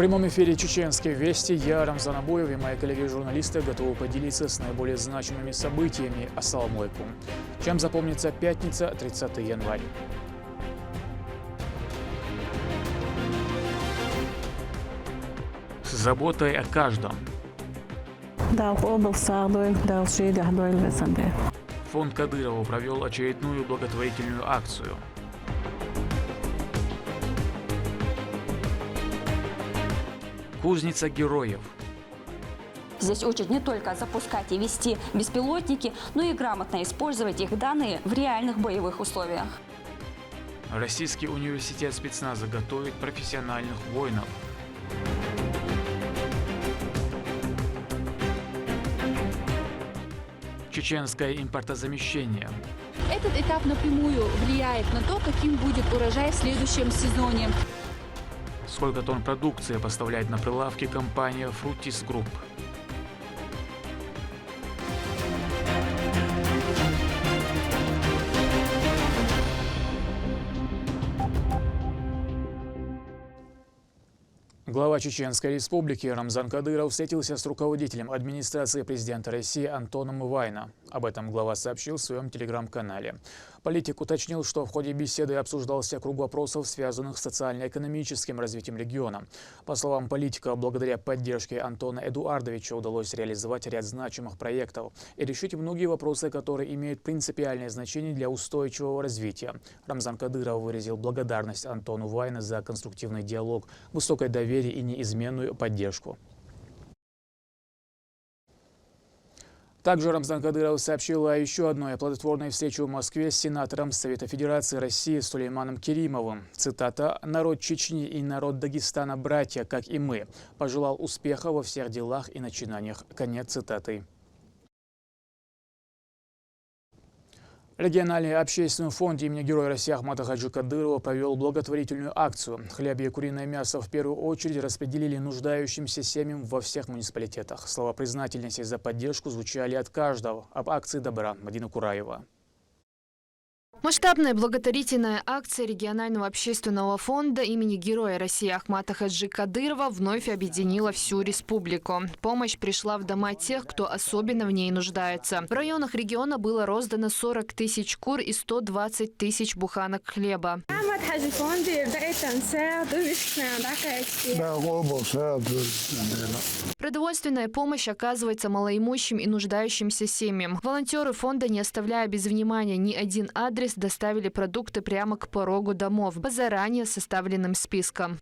прямом эфире «Чеченские вести» я, Рамзан Абоев, и мои коллеги-журналисты готовы поделиться с наиболее значимыми событиями. Ассаламу алейкум. Чем запомнится пятница, 30 января. С заботой о каждом. Фонд Кадырова провел очередную благотворительную акцию. Кузница героев. Здесь учат не только запускать и вести беспилотники, но и грамотно использовать их данные в реальных боевых условиях. Российский университет спецназа готовит профессиональных воинов. Чеченское импортозамещение. Этот этап напрямую влияет на то, каким будет урожай в следующем сезоне. Сколько тонн продукции поставляет на прилавки компания Frutis Group. Глава Чеченской республики Рамзан Кадыров встретился с руководителем администрации президента России Антоном Вайна. Об этом глава сообщил в своем телеграм-канале. Политик уточнил, что в ходе беседы обсуждался круг вопросов, связанных с социально-экономическим развитием региона. По словам политика, благодаря поддержке Антона Эдуардовича удалось реализовать ряд значимых проектов и решить многие вопросы, которые имеют принципиальное значение для устойчивого развития. Рамзан Кадыров выразил благодарность Антону Вайна за конструктивный диалог, высокое доверие и неизменную поддержку. Также Рамзан Кадыров сообщил о еще одной плодотворной встрече в Москве с сенатором Совета Федерации России Сулейманом Керимовым. Цитата: «Народ Чечни и народ Дагестана братья, как и мы. Пожелал успеха во всех делах и начинаниях». Конец цитаты. Региональный общественный фонд имени Героя России Ахмата Хаджи Кадырова провел благотворительную акцию. Хлеб и куриное мясо в первую очередь распределили нуждающимся семьям во всех муниципалитетах. Слова признательности за поддержку звучали от каждого. Об акции добра Мадина Кураева. Масштабная благотворительная акция регионального общественного фонда имени Героя России Ахмата Хаджи Кадырова вновь объединила всю республику. Помощь пришла в дома тех, кто особенно в ней нуждается. В районах региона было роздано 40 тысяч кур и 120 тысяч буханок хлеба. Продовольственная помощь оказывается малоимущим и нуждающимся семьям. Волонтеры фонда, не оставляя без внимания ни один адрес, доставили продукты прямо к порогу домов по заранее составленным спискам.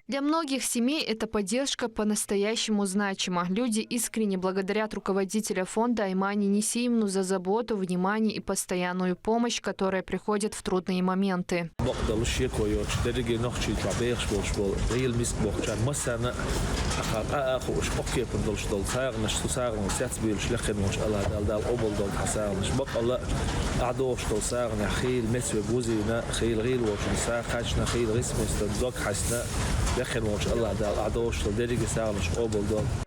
Для многих семей эта поддержка по-настоящему значима. Люди искренне благодарят руководителя фонда Аймани Несиевну за заботу, внимание и постоянную помощь, которая приходит в трудные моменты.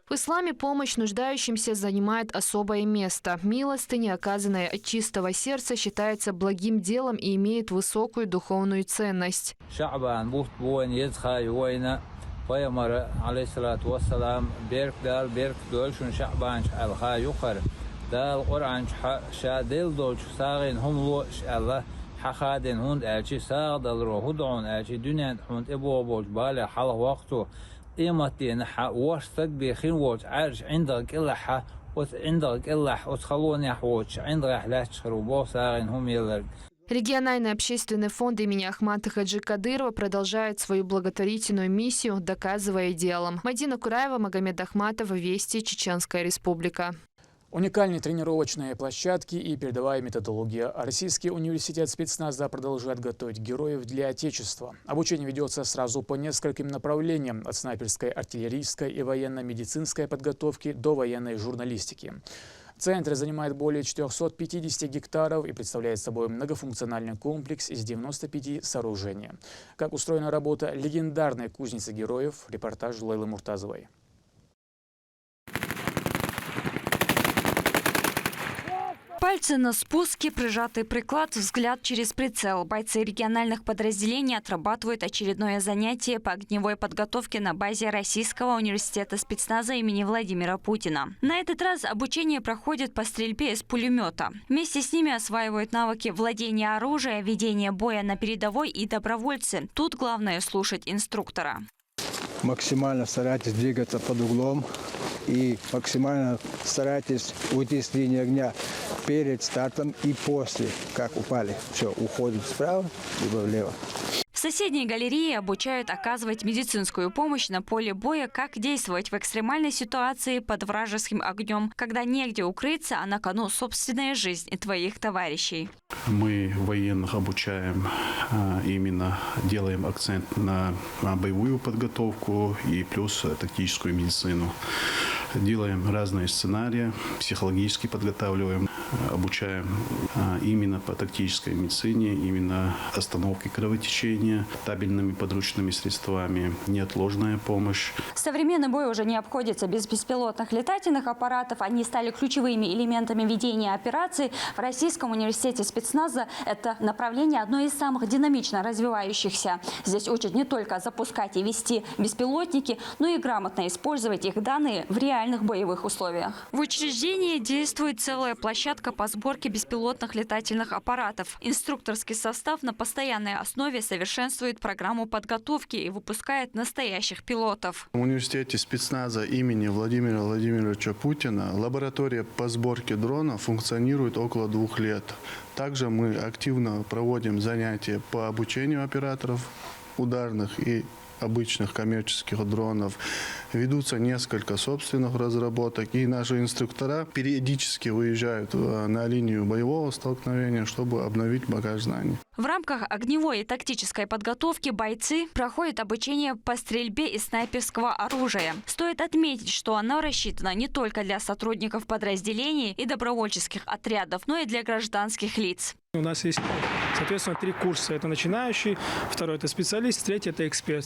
В исламе помощь нуждающимся занимает особое место. Милостыня, оказанная от чистого сердца, считается благим делом и имеет высокую духовную ценность. Региональный общественный фонд имени Ахмата Хаджи Кадырова продолжает свою благотворительную миссию, доказывая делом. Мадина Кураева, Магомед Ахматов, Вести, Чеченская республика. Уникальные тренировочные площадки и передовая методология. Российский университет спецназа продолжает готовить героев для Отечества. Обучение ведется сразу по нескольким направлениям – от снайперской, артиллерийской и военно-медицинской подготовки до военной журналистики. Центр занимает более 450 гектаров и представляет собой многофункциональный комплекс из 95 сооружений. Как устроена работа легендарной кузницы героев, репортаж Лейлы Муртазовой. Пальцы на спуске, прижатый приклад, взгляд через прицел. Бойцы региональных подразделений отрабатывают очередное занятие по огневой подготовке на базе Российского университета спецназа имени Владимира Путина. На этот раз обучение проходит по стрельбе из пулемета. Вместе с ними осваивают навыки владения оружием, ведения боя на передовой и добровольцы. Тут главное слушать инструктора. Максимально старайтесь двигаться под углом и максимально старайтесь уйти с линии огня перед стартом и после, как упали. Все, уходит справа, либо влево. В соседней галерее обучают оказывать медицинскую помощь на поле боя, как действовать в экстремальной ситуации под вражеским огнем, когда негде укрыться, а на кону собственная жизнь и твоих товарищей. Мы военных обучаем, именно делаем акцент на боевую подготовку и плюс тактическую медицину. Делаем разные сценарии, психологически подготавливаем, обучаем именно по тактической медицине, именно остановке кровотечения, табельными подручными средствами, неотложная помощь. Современный бой уже не обходится без беспилотных летательных аппаратов. Они стали ключевыми элементами ведения операций. В Российском университете спецназа это направление одно из самых динамично развивающихся. Здесь учат не только запускать и вести беспилотники, но и грамотно использовать их данные в реальных боевых условиях. В учреждении действует целая площадка по сборке беспилотных летательных аппаратов. Инструкторский состав на постоянной основе совершенствует программу подготовки и выпускает настоящих пилотов. В университете спецназа имени Владимира Владимировича Путина лаборатория по сборке дрона функционирует около 2 лет. Также мы активно проводим занятия по обучению операторов ударных и обычных коммерческих дронов. Ведутся несколько собственных разработок, и наши инструктора периодически выезжают на линию боевого столкновения, чтобы обновить багаж знаний. В рамках огневой и тактической подготовки бойцы проходят обучение по стрельбе из снайперского оружия. Стоит отметить, что оно рассчитано не только для сотрудников подразделений и добровольческих отрядов, но и для гражданских лиц. У нас есть, соответственно, 3 курса. Это начинающий, второй – это специалист, третий – это эксперт.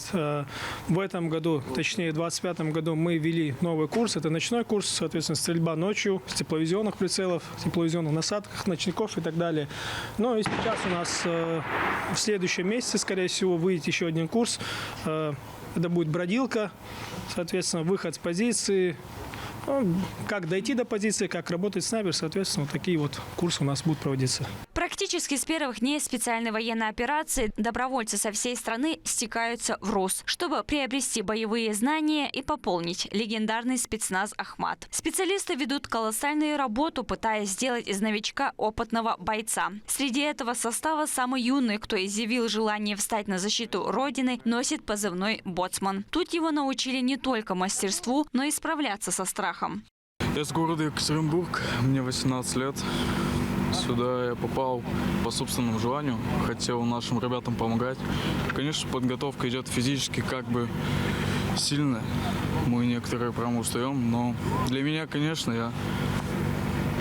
В этом году, точнее в 2025 году, мы ввели новый курс. Это ночной курс, соответственно, стрельба ночью с тепловизионных прицелов, тепловизионных насадках, ночников и так далее. Ну и сейчас у нас в следующем месяце, скорее всего, выйдет еще один курс. Это будет бродилка, соответственно, выход с позиции. Как дойти до позиции, как работать снайпер, соответственно, вот такие вот курсы у нас будут проводиться. Практически с первых дней специальной военной операции добровольцы со всей страны стекаются в РУС, чтобы приобрести боевые знания и пополнить легендарный спецназ «Ахмат». Специалисты ведут колоссальную работу, пытаясь сделать из новичка опытного бойца. Среди этого состава самый юный, кто изъявил желание встать на защиту Родины, носит позывной «Боцман». Тут его научили не только мастерству, но и справляться со страхом. Я с города Екатеринбург, мне 18 лет. Сюда я попал по собственному желанию, хотел нашим ребятам помогать. Конечно, подготовка идет физически как бы сильно. Мы некоторые прямо устаем, но для меня, конечно, я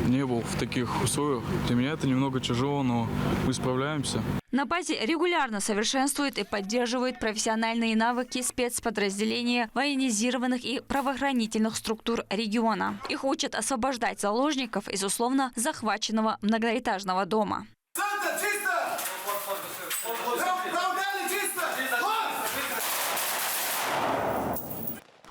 не был в таких условиях. Для меня это немного тяжело, но мы справляемся. На базе регулярно совершенствуют и поддерживают профессиональные навыки спецподразделения военизированных и правоохранительных структур региона. Их учат освобождать заложников из условно захваченного многоэтажного дома.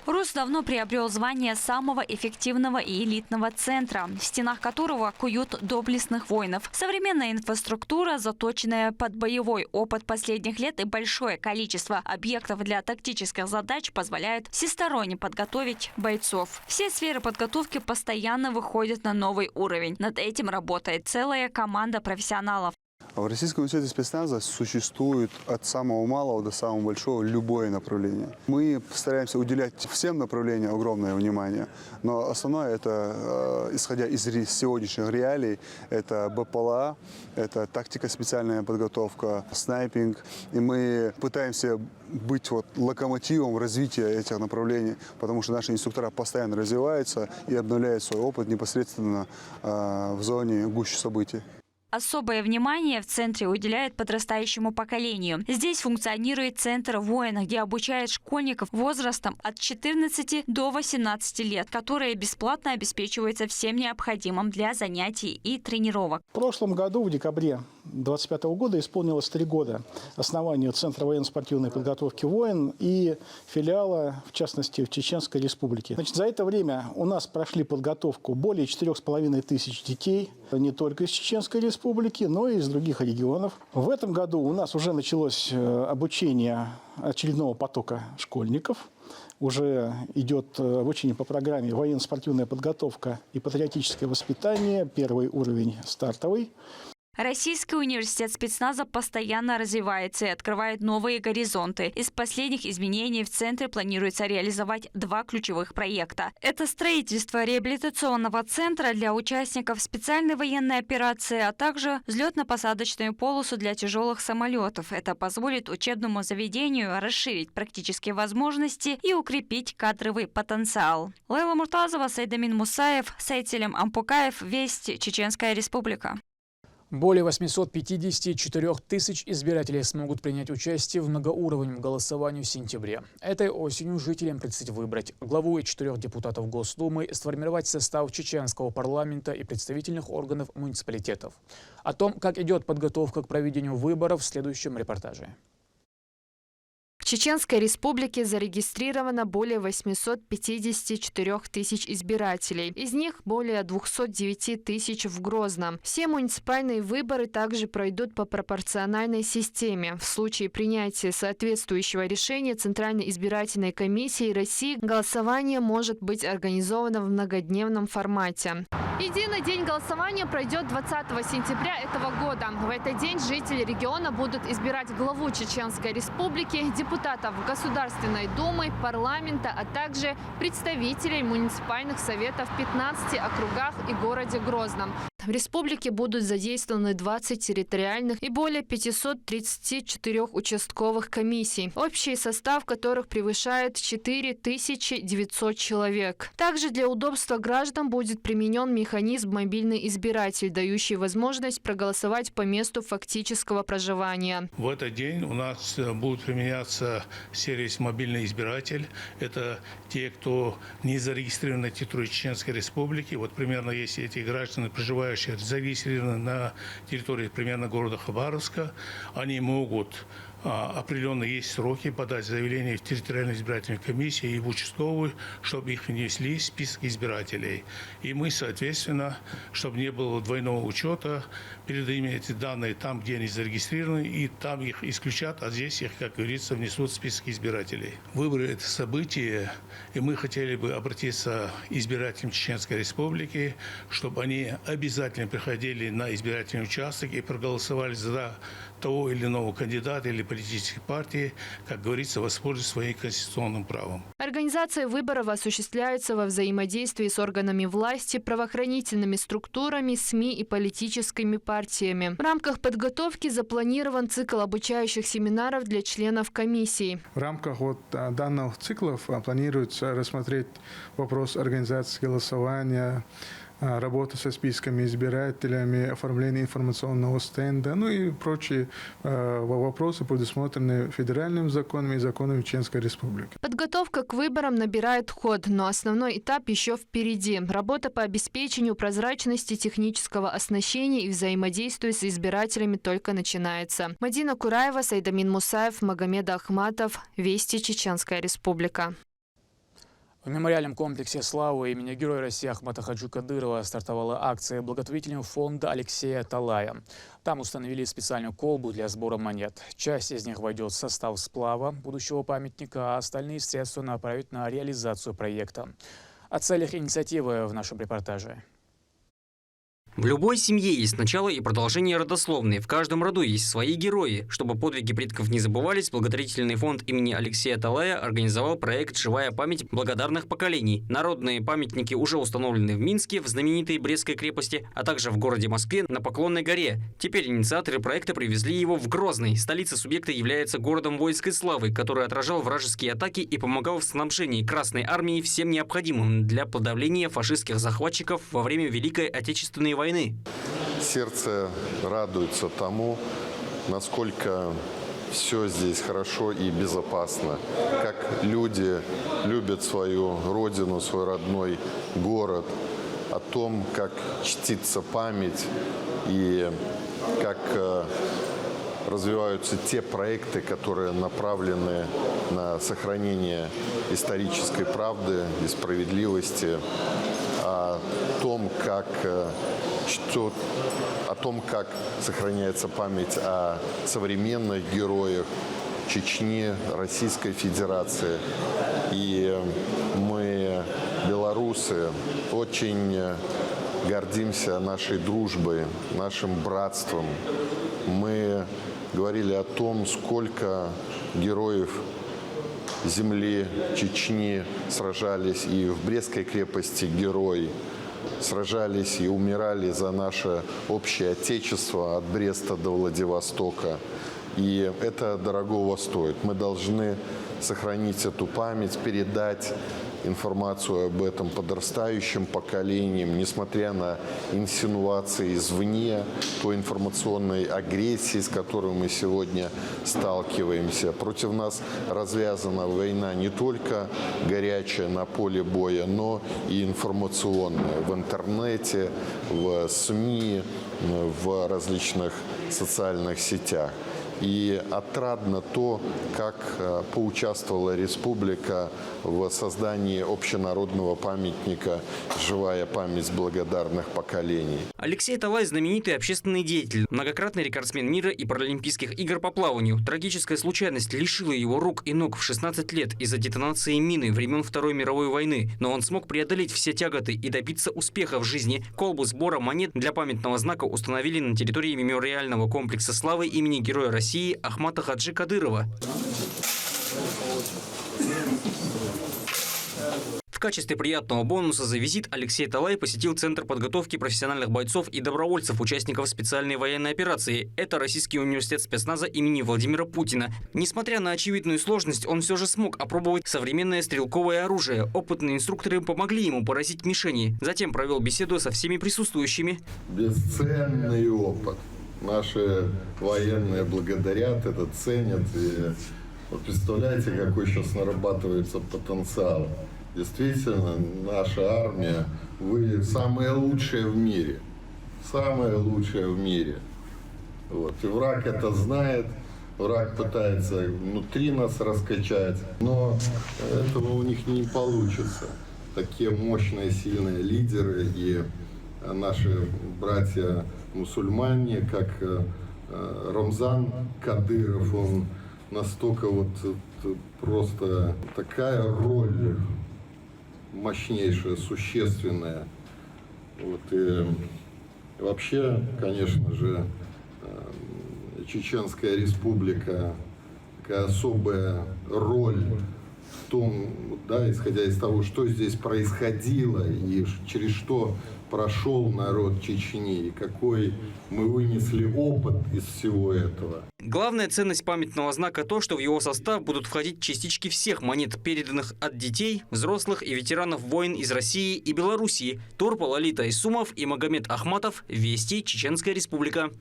РУС давно приобрел звание самого эффективного и элитного центра, в стенах которого куют доблестных воинов. Современная инфраструктура, заточенная под боевой опыт последних лет и большое количество объектов для тактических задач позволяют всесторонне подготовить бойцов. Все сферы подготовки постоянно выходят на новый уровень. Над этим работает целая команда профессионалов. В Российском университете спецназа существует от самого малого до самого большого любое направление. Мы стараемся уделять всем направлениям огромное внимание, но основное это, исходя из сегодняшних реалий, это БПЛА, это тактика, специальная подготовка, снайпинг. И мы пытаемся быть локомотивом развития этих направлений, потому что наши инструктора постоянно развиваются и обновляют свой опыт непосредственно в зоне гуще событий. Особое внимание в центре уделяет подрастающему поколению. Здесь функционирует центр «Воин», где обучают школьников возрастом от 14 до 18 лет, которые бесплатно обеспечиваются всем необходимым для занятий и тренировок. В прошлом году, в декабре 2025 года, исполнилось 3 года основанию Центра военно-спортивной подготовки «Воин» и филиала, в частности, в Чеченской Республике. Значит, за это время у нас прошли подготовку более 4500 детей, не только из Чеченской Республики, но и из других регионов. В этом году у нас уже началось обучение очередного потока школьников. Уже идет обучение по программе «Военно-спортивная подготовка и патриотическое воспитание», первый уровень стартовый. Российский университет спецназа постоянно развивается и открывает новые горизонты. Из последних изменений в центре планируется реализовать 2 ключевых проекта. Это строительство реабилитационного центра для участников специальной военной операции, а также взлетно-посадочную полосу для тяжелых самолетов. Это позволит учебному заведению расширить практические возможности и укрепить кадровый потенциал. Лейла Муртазова, Сайдамин Мусаев, Сайцелем Ампукаев, Вести, Чеченская Республика. Более 854 тысяч избирателей смогут принять участие в многоуровневом голосовании в сентябре. Этой осенью жителям предстоит выбрать главу и 4 депутатов Госдумы, сформировать состав чеченского парламента и представительных органов муниципалитетов. О том, как идет подготовка к проведению выборов, в следующем репортаже. В Чеченской Республике зарегистрировано более 854 тысяч избирателей. Из них более 209 тысяч в Грозном. Все муниципальные выборы также пройдут по пропорциональной системе. В случае принятия соответствующего решения Центральной избирательной комиссии России голосование может быть организовано в многодневном формате. Единый день голосования пройдет 20 сентября этого года. В этот день жители региона будут избирать главу Чеченской Республики, депутатов Государственной Думы, парламента, а также представителей муниципальных советов в 15 округах и городе Грозном. В республике будут задействованы 20 территориальных и более 534 участковых комиссий, общий состав которых превышает 4900 человек. Также для удобства граждан будет применен механизм «Мобильный избиратель», дающий возможность проголосовать по месту фактического проживания. В этот день у нас будет применяться сервис «Мобильный избиратель». Это те, кто не зарегистрирован на территории Чеченской Республики. Вот примерно если эти граждане, проживающие, зарегистрированы на территории примерно города Хабаровска, они могут определенно есть сроки подать заявление в территориальную избирательную комиссию и в участковую, чтобы их внесли в список избирателей. И мы, соответственно, чтобы не было двойного учета, передаем эти данные там, где они зарегистрированы, и там их исключат, а здесь их, как говорится, внесут в список избирателей. Выборы – это событие, и мы хотели бы обратиться к избирателям Чеченской Республики, чтобы они обязательно приходили на избирательный участок и проголосовали за того или иного кандидата или политической партии, как говорится, воспользуясь своим конституционным правом. Организация выборов осуществляется во взаимодействии с органами власти, правоохранительными структурами, СМИ и политическими партиями. В рамках подготовки запланирован цикл обучающих семинаров для членов комиссии. В рамках данных циклов планируется рассмотреть вопрос организации голосования, работа со списками избирателями, оформление информационного стенда, ну и прочие вопросы, предусмотренные федеральным законом и законом Чеченской Республики. Подготовка к выборам набирает ход, но основной этап еще впереди. Работа по обеспечению прозрачности технического оснащения и взаимодействия с избирателями только начинается. Мадина Кураева, Сайдамин Мусаев, Магомед Ахматов. Вести, Чеченская Республика. В мемориальном комплексе «Славы» имени Героя России Ахмата Хаджи Кадырова стартовала акция благотворительного фонда Алексея Талая. Там установили специальную колбу для сбора монет. Часть из них войдет в состав сплава будущего памятника, а остальные средства направят на реализацию проекта. О целях инициативы в нашем репортаже. В любой семье есть начало и продолжение родословной. В каждом роду есть свои герои. Чтобы подвиги предков не забывались, благотворительный фонд имени Алексея Талая организовал проект «Живая память благодарных поколений». Народные памятники уже установлены в Минске, в знаменитой Брестской крепости, а также в городе Москве на Поклонной горе. Теперь инициаторы проекта привезли его в Грозный. Столица субъекта является городом воинской славы, который отражал вражеские атаки и помогал в снабжении Красной армии всем необходимым для подавления фашистских захватчиков во время Великой Отечественной войны. сердце радуется тому, насколько все здесь хорошо и безопасно, как люди любят свою родину, свой родной город, о том, как чтится память и как развиваются те проекты, которые направлены на сохранение исторической правды и справедливости, о том, как сохраняется память о современных героях Чечни, Российской Федерации. И мы, белорусы, очень гордимся нашей дружбой, нашим братством. Мы говорили о том, сколько героев земли Чечни сражались и в Брестской крепости герои, сражались и умирали за наше общее отечество от Бреста до Владивостока. И это дорогого стоит. Мы должны сохранить эту память, передать информацию об этом подрастающим поколениям, несмотря на инсинуации извне, той информационной агрессии, с которой мы сегодня сталкиваемся. Против нас развязана война не только горячая на поле боя, но и информационная в интернете, в СМИ, в различных социальных сетях. И отрадно то, как поучаствовала республика в создании общенародного памятника «Живая память благодарных поколений». Алексей Аталай – знаменитый общественный деятель, многократный рекордсмен мира и паралимпийских игр по плаванию. Трагическая случайность лишила его рук и ног в 16 лет из-за детонации мины времен Второй мировой войны. Но он смог преодолеть все тяготы и добиться успеха в жизни. Колбу сбора монет для памятного знака установили на территории мемориального комплекса славы имени Героя России Ахмата Хаджи Кадырова. В качестве приятного бонуса за визит Алексей Аталай посетил Центр подготовки профессиональных бойцов и добровольцев, участников специальной военной операции. Это Российский университет спецназа имени Владимира Путина. Несмотря на очевидную сложность, он все же смог опробовать современное стрелковое оружие. Опытные инструкторы помогли ему поразить мишени. Затем провел беседу со всеми присутствующими. Бесценный опыт. Наши военные благодарят, это ценят. И вот представляете, какой сейчас нарабатывается потенциал. Действительно, наша армия, вы самые лучшие в мире. Самые лучшие в мире. Вот. И враг это знает, враг пытается внутри нас раскачать, но этого у них не получится. Такие мощные, сильные лидеры и наши братья-мусульмане, как Рамзан Кадыров, он настолько просто такая роль мощнейшая, существенная. И вообще, конечно же, Чеченская республика, такая особая роль в том, исходя из того, что здесь происходило и через что прошел народ Чечни, и какой мы вынесли опыт из всего этого. Главная ценность памятного знака то, что в его состав будут входить частички всех монет, переданных от детей, взрослых и ветеранов войн из России и Белоруссии. Турпал Алита Исумов и Магомед Ахматов. Вести, Чеченская республика.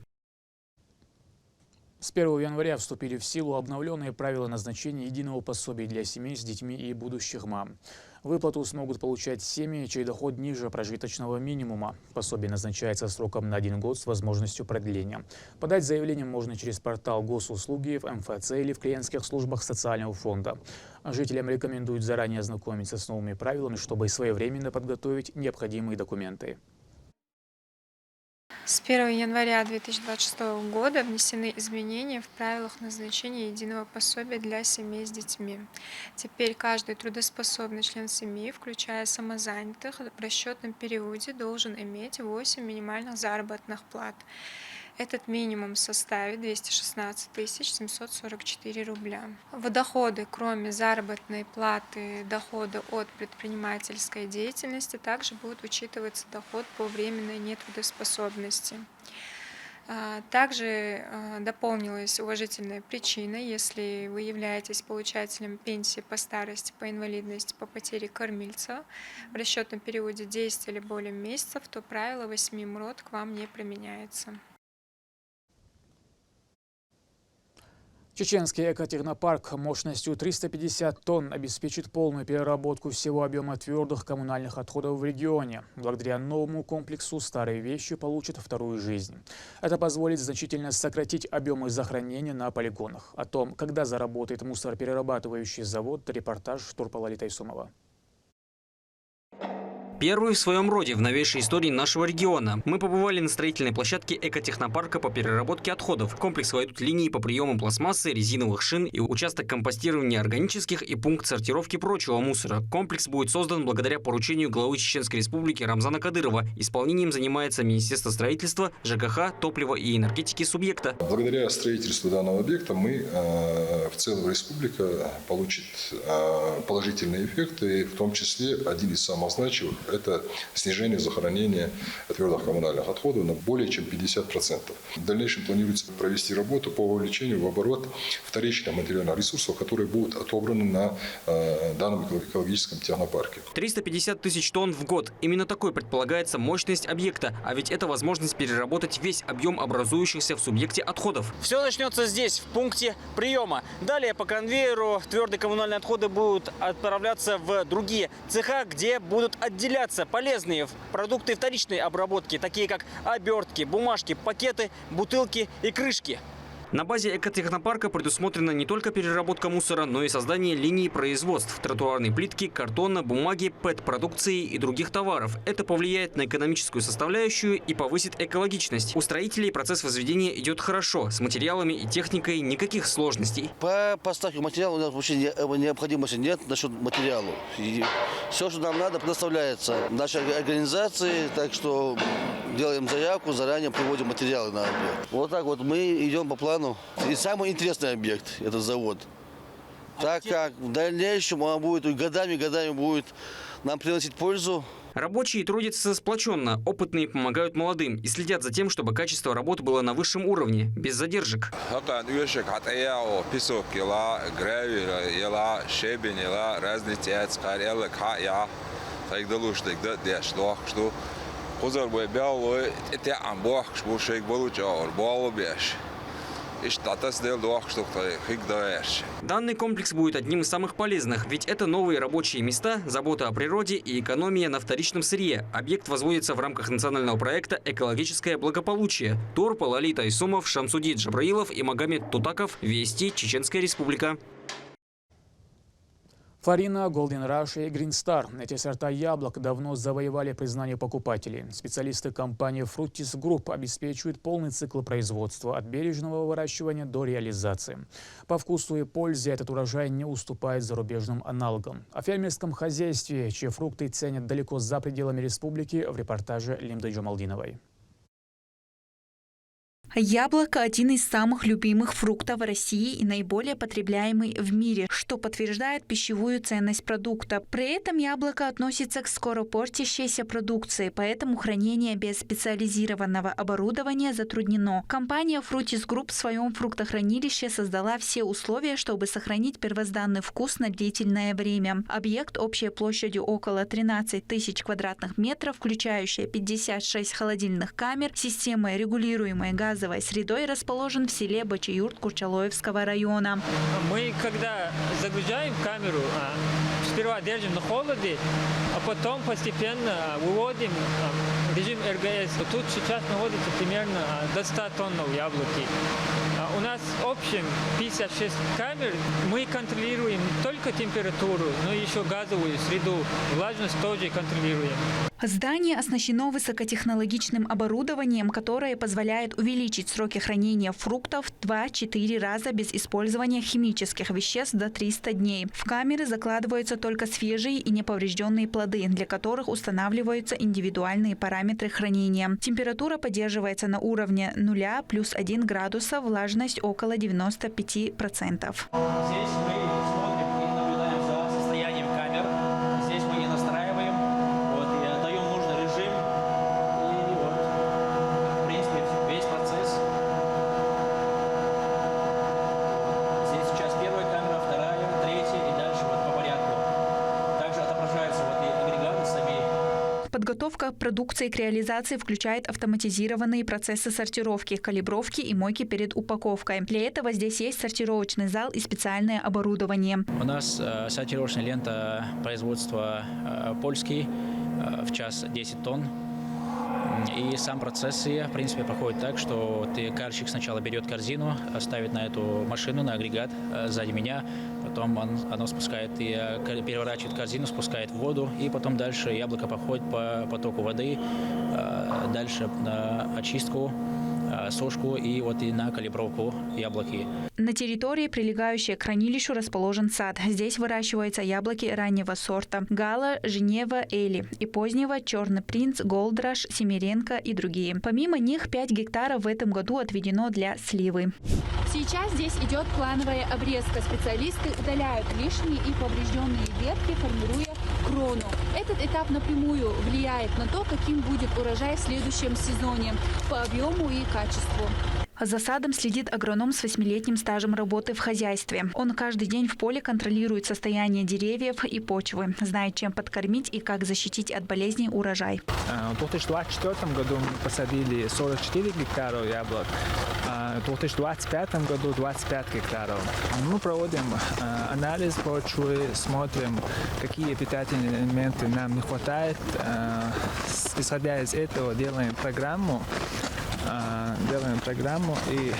С 1 января вступили в силу обновленные правила назначения единого пособия для семей с детьми и будущих мам. Выплату смогут получать семьи, чей доход ниже прожиточного минимума. Пособие назначается сроком на 1 год с возможностью продления. Подать заявление можно через портал госуслуги в МФЦ или в клиентских службах социального фонда. Жителям рекомендуют заранее ознакомиться с новыми правилами, чтобы своевременно подготовить необходимые документы. С 1 января 2026 года внесены изменения в правилах назначения единого пособия для семей с детьми. Теперь каждый трудоспособный член семьи, включая самозанятых, в расчетном периоде должен иметь 8 минимальных заработных плат. Этот минимум составит 216 744 рубля. В доходы, кроме заработной платы, дохода от предпринимательской деятельности, также будет учитываться доход по временной нетрудоспособности. Также дополнилась уважительная причина, если вы являетесь получателем пенсии по старости, по инвалидности, по потере кормильца в расчетном периоде 10 или более месяцев, то правило 8 МРОТ к вам не применяется. Чеченский экотехнопарк мощностью 350 тонн обеспечит полную переработку всего объема твердых коммунальных отходов в регионе. Благодаря новому комплексу старые вещи получат вторую жизнь. Это позволит значительно сократить объемы захоронения на полигонах. О том, когда заработает мусороперерабатывающий завод, репортаж Турпала Тайсумова. Первый в своем роде в новейшей истории нашего региона. Мы побывали на строительной площадке экотехнопарка по переработке отходов. В комплекс войдут линии по приему пластмассы, резиновых шин и участок компостирования органических и пункт сортировки прочего мусора. Комплекс будет создан благодаря поручению главы Чеченской Республики Рамзана Кадырова. Исполнением занимается Министерство строительства, ЖКХ, топлива и энергетики субъекта. Благодаря строительству данного объекта мы в целом республика получит положительные эффекты, в том числе один из самых значимых – это снижение захоронения твердых коммунальных отходов на более чем 50%. В дальнейшем планируется провести работу по вовлечению в оборот вторичных материальных ресурсов, которые будут отобраны на данном экологическом технопарке. 350 тысяч тонн в год. Именно такой предполагается мощность объекта. А ведь это возможность переработать весь объем образующихся в субъекте отходов. Все начнется здесь, в пункте приема. Далее по конвейеру твердые коммунальные отходы будут отправляться в другие цеха, где будут отделяться полезные продукты вторичной обработки, такие как обертки, бумажки, пакеты, бутылки и крышки. На базе экотехнопарка предусмотрена не только переработка мусора, но и создание линий производств тротуарной плитки, картона, бумаги, ПЭТ-продукции и других товаров. Это повлияет на экономическую составляющую и повысит экологичность. У строителей процесс возведения идет хорошо. С материалами и техникой никаких сложностей. По поставке материала у нас вообще необходимости нет насчет материала. И все, что нам надо, предоставляется нашей организации. Так что делаем заявку, заранее приводим материалы на объект. Вот так вот мы идем по плану. И самый интересный объект – это завод. Так как в дальнейшем он будет годами будет нам приносить пользу. Рабочие трудятся сплоченно, опытные помогают молодым и следят за тем, чтобы качество работы было на высшем уровне, без задержек. Данный комплекс будет одним из самых полезных, ведь это новые рабочие места, забота о природе и экономия на вторичном сырье. Объект возводится в рамках национального проекта «Экологическое благополучие». Турпал Тайсумов, Шамсуди Джабраилов и Магомед Тутаков. Вести, Чеченская Республика. Фарина, Golden Rush и Green Star. Эти сорта яблок давно завоевали признание покупателей. Специалисты компании Fructis Group обеспечивают полный цикл производства от бережного выращивания до реализации. По вкусу и пользе этот урожай не уступает зарубежным аналогам. О фермерском хозяйстве, чьи фрукты ценят далеко за пределами республики, в репортаже Лимды Джамалдиновой. Яблоко – один из самых любимых фруктов в России и наиболее потребляемый в мире, что подтверждает пищевую ценность продукта. При этом яблоко относится к скоропортящейся продукции, поэтому хранение без специализированного оборудования затруднено. Компания Fructis Group в своем фруктохранилище создала все условия, чтобы сохранить первозданный вкус на длительное время. Объект общей площадью около 13 тысяч квадратных метров, включающая 56 холодильных камер, системой регулируемой газовой средой, расположен в селе Бачиюрт Курчалоевского района. Мы, когда загружаем камеру, сперва держим на холоде, а потом постепенно выводим в режим РГС. Тут сейчас находится примерно до 100 тонн яблоки. У нас в общем 56 камер. Мы контролируем не только температуру, но и еще газовую среду. Влажность тоже контролируем. Здание оснащено высокотехнологичным оборудованием, которое позволяет увеличить сроки хранения фруктов в 2-4 раза без использования химических веществ до 300 дней. В камеры закладываются только свежие и неповрежденные плоды, для которых устанавливаются индивидуальные параметры хранения. Температура поддерживается на уровне 0 плюс 1 градуса, влажность около 95%. Здесь мы смотрим и наблюдаем за состоянием камер. Здесь мы не настраиваем, и даем нужный режим. И в принципе, весь процесс Подготовка продукции к реализации включает автоматизированные процессы сортировки, калибровки и мойки перед упаковкой. Для этого здесь есть сортировочный зал и специальное оборудование. У нас сортировочная лента производства польский, в час 10 тонн. И сам процесс, в принципе, проходит так, что кальщик сначала берет корзину, ставит на эту машину, на агрегат сзади меня, потом оно спускает и переворачивает корзину, спускает в воду, и потом дальше яблоко проходит по потоку воды, дальше на очистку, сушку и на калибровку яблоки. На территории, прилегающей к хранилищу, расположен сад. Здесь выращиваются яблоки раннего сорта Гала, Женева, Эли и позднего Черный принц, Голдраш, Семеренко и другие. Помимо них 5 гектаров в этом году отведено для сливы. Сейчас здесь идет плановая обрезка. Специалисты удаляют лишние и поврежденные ветки, формируя крону. Этот этап напрямую влияет на то, каким будет урожай в следующем сезоне по объему и качеству. За садом следит агроном с 8-летним стажем работы в хозяйстве. Он каждый день в поле контролирует состояние деревьев и почвы, знает, чем подкормить и как защитить от болезней урожай. В 2024 году мы посадили 44 гектара яблок, а в 2025 году 25 гектаров. Мы проводим анализ почвы, смотрим, какие питательные элементы нам не хватает. Исходя из этого делаем программу и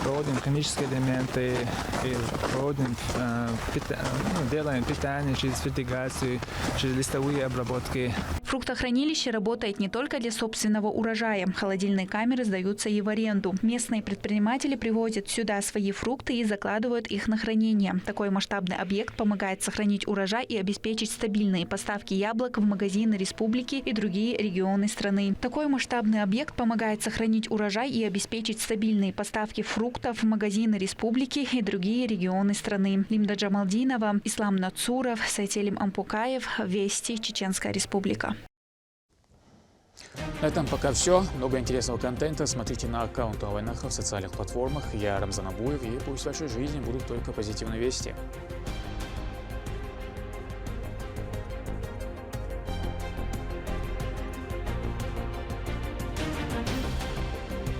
проводим химические элементы, и делаем питание через фертигацию, через листовые обработки. Фруктохранилище работает не только для собственного урожая. Холодильные камеры сдаются и в аренду. Местные предприниматели привозят сюда свои фрукты и закладывают их на хранение. Такой масштабный объект помогает сохранить урожай и обеспечить стабильные поставки яблок в магазины республики и другие регионы страны. Такой масштабный объект помогает сохранить урожай и обеспечить стабильные поставки фруктов в магазины республики и другие регионы страны. Лимда Джамалдинова, Ислам Нацуров, Сайтелим Ампукаев, Вести, Чеченская Республика. На этом пока все. Много интересного контента смотрите на аккаунте Алайнаха в социальных платформах. Я Рамзан Абуев, и пусть в вашей жизни будут только позитивные вести.